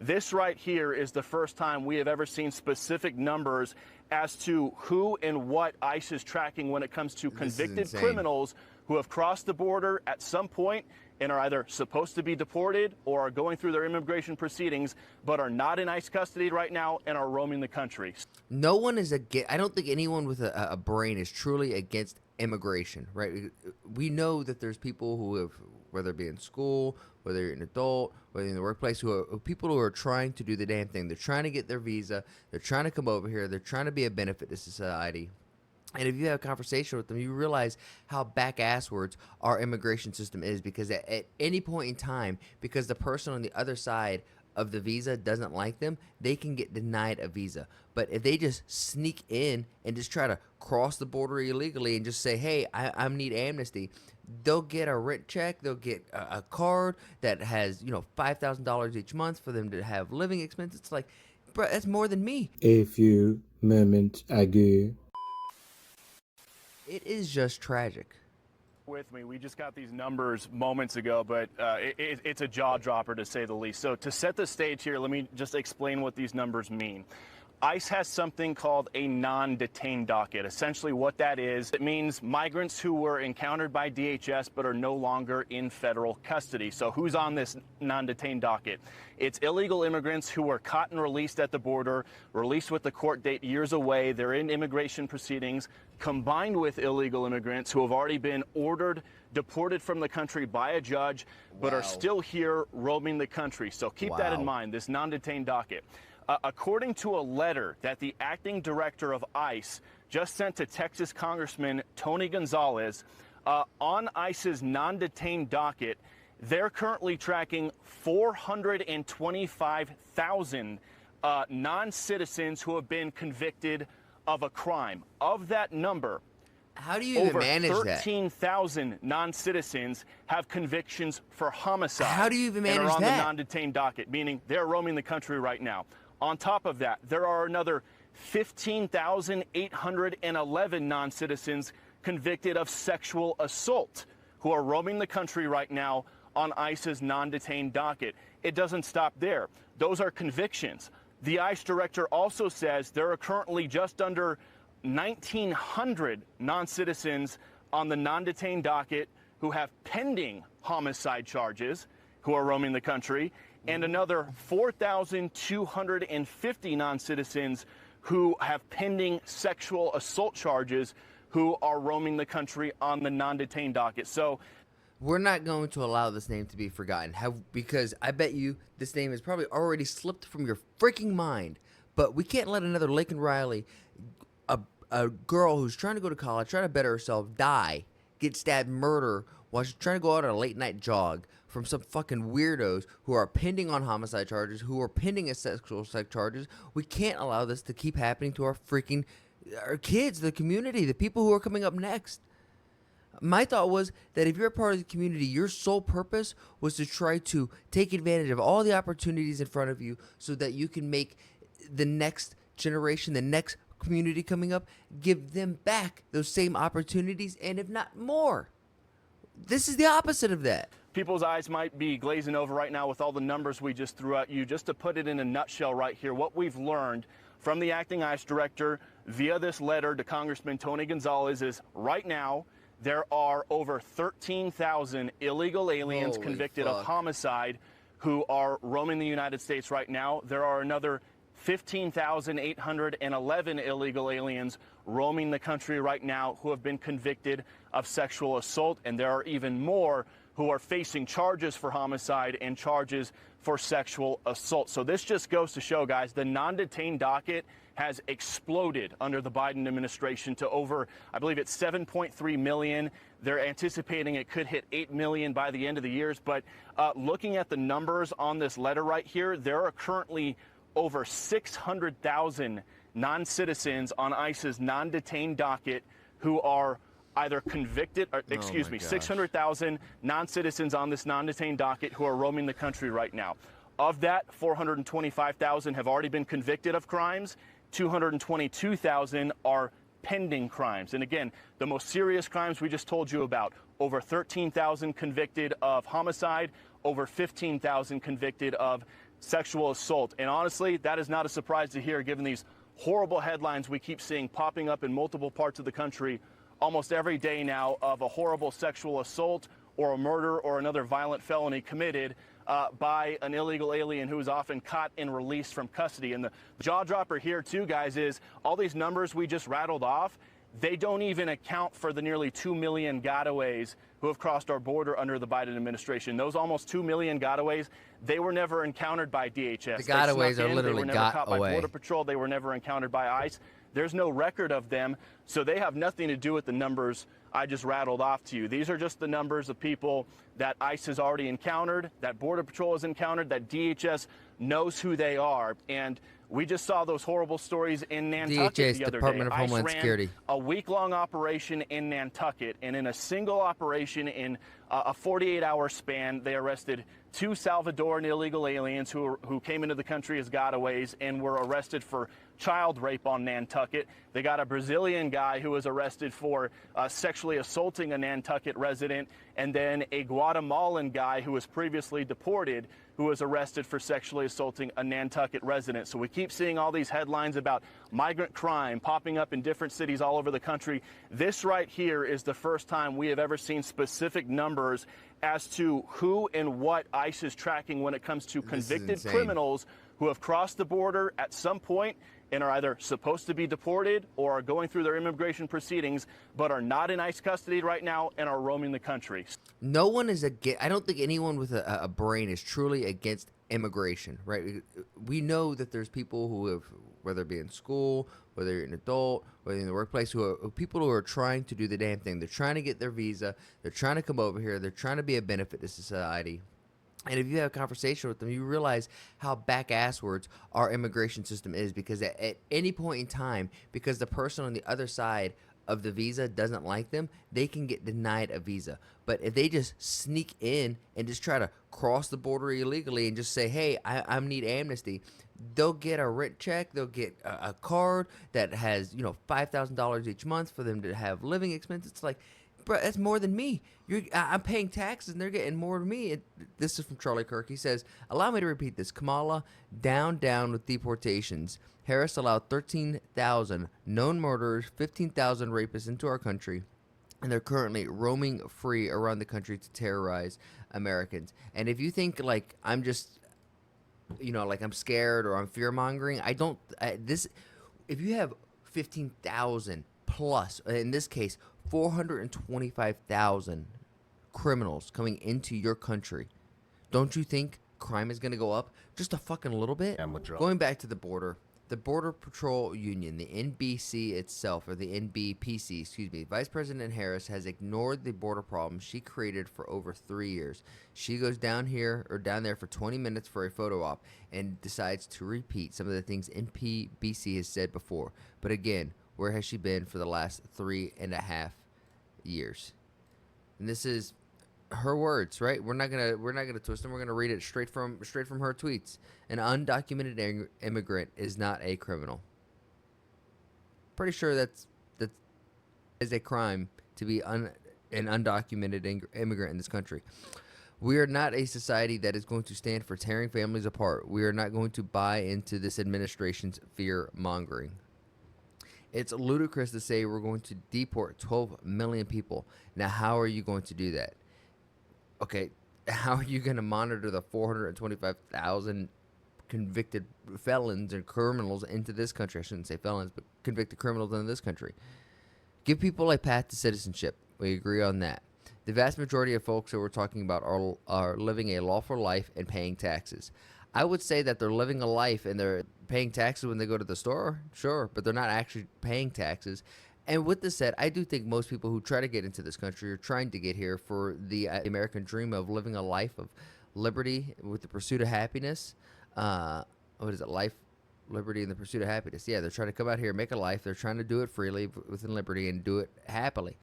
This right here is the first time we have ever seen specific numbers as to who and what ICE is tracking when it comes to convicted criminals who have crossed the border at some point and are either supposed to be deported or are going through their immigration proceedings, but are not in ICE custody right now and are roaming the country. No one is against. I don't think anyone with a brain is truly against immigration, right? We know that there's people who have, whether it be in school, whether you're an adult, whether in the workplace, who are people who are trying to do the damn thing. They're trying to get their visa. They're trying to come over here. They're trying to be a benefit to society. And if you have a conversation with them, you realize how back-asswards our immigration system is, because at any point in time, because the person on the other side of the visa doesn't like them, they can get denied a visa. But if they just sneak in and just try to cross the border illegally and just say, hey, I need amnesty, they'll get a rent check, they'll get a card that has, $5,000 each month for them to have living expenses. It's like, bro, that's more than me. A few moments ago. It is just tragic. With me, we just got these numbers moments ago, but it's a jaw dropper to say the least. So to set the stage here, let me just explain what these numbers mean. ICE has something called a non-detained docket. Essentially what that is, it means migrants who were encountered by DHS but are no longer in federal custody. So who's on this non-detained docket? It's illegal immigrants who were caught and released at the border, released with the court date years away. They're in immigration proceedings, combined with illegal immigrants who have already been ordered deported from the country by a judge, but are still here roaming the country. So keep that in mind, this non-detained docket. According to a letter that the acting director of ICE just sent to Texas Congressman Tony Gonzalez, on ICE's non-detained docket, they're currently tracking 425,000 non-citizens who have been convicted of a crime. Of that number, how do you even manage that? Over 13,000 non-citizens have convictions for homicide. How do you even manage that? And are on the non-detained docket, meaning they're roaming the country right now. On top of that, there are another 15,811 non-citizens convicted of sexual assault who are roaming the country right now on ICE's non-detained docket. It doesn't stop there. Those are convictions. The ICE director also says there are currently just under 1,900 non-citizens on the non-detained docket who have pending homicide charges who are roaming the country, and another 4,250 non-citizens who have pending sexual assault charges who are roaming the country on the non-detained docket. So we're not going to allow this name to be forgotten, because I bet you this name has probably already slipped from your freaking mind. But we can't let another Laken Riley, a girl who's trying to go to college, trying to better herself, die, get stabbed, murder, while she's trying to go out on a late-night jog from some fucking weirdos who are pending on homicide charges, who are pending sexual assault charges. We can't allow this to keep happening to our kids, the community, the people who are coming up next. My thought was that if you're a part of the community, your sole purpose was to try to take advantage of all the opportunities in front of you so that you can make the next generation, the next community coming up, give them back those same opportunities, and if not more. This is the opposite of that. People's eyes might be glazing over right now with all the numbers we just threw at you. Just to put it in a nutshell right here, what we've learned from the acting ICE director via this letter to Congressman Tony Gonzalez is right now there are over 13,000 illegal aliens convicted of homicide who are roaming the United States right now. There are another 15,811 illegal aliens roaming the country right now who have been convicted of sexual assault, and there are even more who are facing charges for homicide and charges for sexual assault. So this just goes to show, guys, the non-detained docket has exploded under the Biden administration to over, I believe it's 7.3 million. They're anticipating it could hit 8 million by the end of the year. But looking at the numbers on this letter right here, there are currently over 600,000 non-citizens on ICE's non-detained docket who are either convicted, or, 600,000 non-citizens on this non-detained docket who are roaming the country right now. Of that, 425,000 have already been convicted of crimes. 222,000 are pending crimes. And again, the most serious crimes we just told you about, over 13,000 convicted of homicide, over 15,000 convicted of sexual assault. And honestly, that is not a surprise to hear given these horrible headlines we keep seeing popping up in multiple parts of the country almost every day now of a horrible sexual assault or a murder or another violent felony committed by an illegal alien who is often caught and released from custody. And the jaw dropper here too, guys, is all these numbers we just rattled off, they don't even account for the nearly 2 million gotaways who have crossed our border under the Biden administration. Those almost 2 million gotaways, they were never encountered by DHS. The gotaways are literally they were never got caught away. by Border Patrol. They were never encountered by ICE. There's no record of them, so they have nothing to do with the numbers I just rattled off to you. These are just the numbers of people that ICE has already encountered, that Border Patrol has encountered, that DHS knows who they are. And we just saw those horrible stories in Nantucket the other Department day. of Homeland ICE ran Security. a week-long operation in Nantucket, and in a single operation in a 48-hour span, they arrested 2 Salvadoran illegal aliens who came into the country as gotaways and were arrested for child rape on Nantucket. They got a Brazilian guy who was arrested for sexually assaulting a Nantucket resident, and then a Guatemalan guy who was previously deported who was arrested for sexually assaulting a Nantucket resident. So we keep seeing all these headlines about migrant crime popping up in different cities all over the country. This right here is the first time we have ever seen specific numbers as to who and what ICE is tracking when it comes to convicted criminals who have crossed the border at some point and are either supposed to be deported or are going through their immigration proceedings, but are not in ICE custody right now and are roaming the country. No one is against. I don't think anyone with a brain is truly against immigration, right? We know that there's people who have, whether it be in school, whether you're an adult, whether you're in the workplace, who are people who are trying to do the damn thing. They're trying to get their visa. They're trying to come over here. They're trying to be a benefit to society. And if you have a conversation with them, you realize how back-asswards our immigration system is, because at any point in time, because the person on the other side of the visa doesn't like them, they can get denied a visa. But if they just sneak in and just try to cross the border illegally and just say, hey, I need amnesty, they'll get a rent check, they'll get a card that has, $5,000 each month for them to have living expenses. It's like, bro, that's more than me. I'm paying taxes, and they're getting more than me. This is from Charlie Kirk. He says, allow me to repeat this. Kamala, down with deportations. Harris allowed 13,000 known murderers, 15,000 rapists into our country, and they're currently roaming free around the country to terrorize Americans. And if you think, like, I'm just, like I'm scared or I'm fear-mongering, if you have 15,000 plus, in this case, 425,000 criminals coming into your country, don't you think crime is going to go up just a fucking little bit? Going back to the Border Patrol Union, the NBC itself, or the NBPC, excuse me, Vice President Harris has ignored the border problem she created for over 3 years. She goes down there for 20 minutes for a photo op and decides to repeat some of the things NBC has said before. But again, where has she been for the last 3.5 years? And this is her words, right? We're not gonna twist them. We're gonna read it straight from her tweets. An undocumented immigrant is not a criminal. Pretty sure that is a crime to be an undocumented immigrant in this country. We are not a society that is going to stand for tearing families apart. We are not going to buy into this administration's fear mongering. It's ludicrous to say we're going to deport 12 million people. Now, how are you going to do that? Okay, how are you going to monitor the 425,000 convicted felons and criminals into this country? I shouldn't say felons, but convicted criminals into this country. Give people a path to citizenship. We agree on that. The vast majority of folks that we're talking about are living a lawful life and paying taxes. I would say that they're living a life and they're paying taxes when they go to the store, sure, but they're not actually paying taxes. And with this said, I do think most people who try to get into this country are trying to get here for the American dream of living a life of liberty with the pursuit of happiness. What is it? Life, liberty, and the pursuit of happiness. Yeah, they're trying to come out here, make a life. They're trying to do it freely within liberty and do it happily.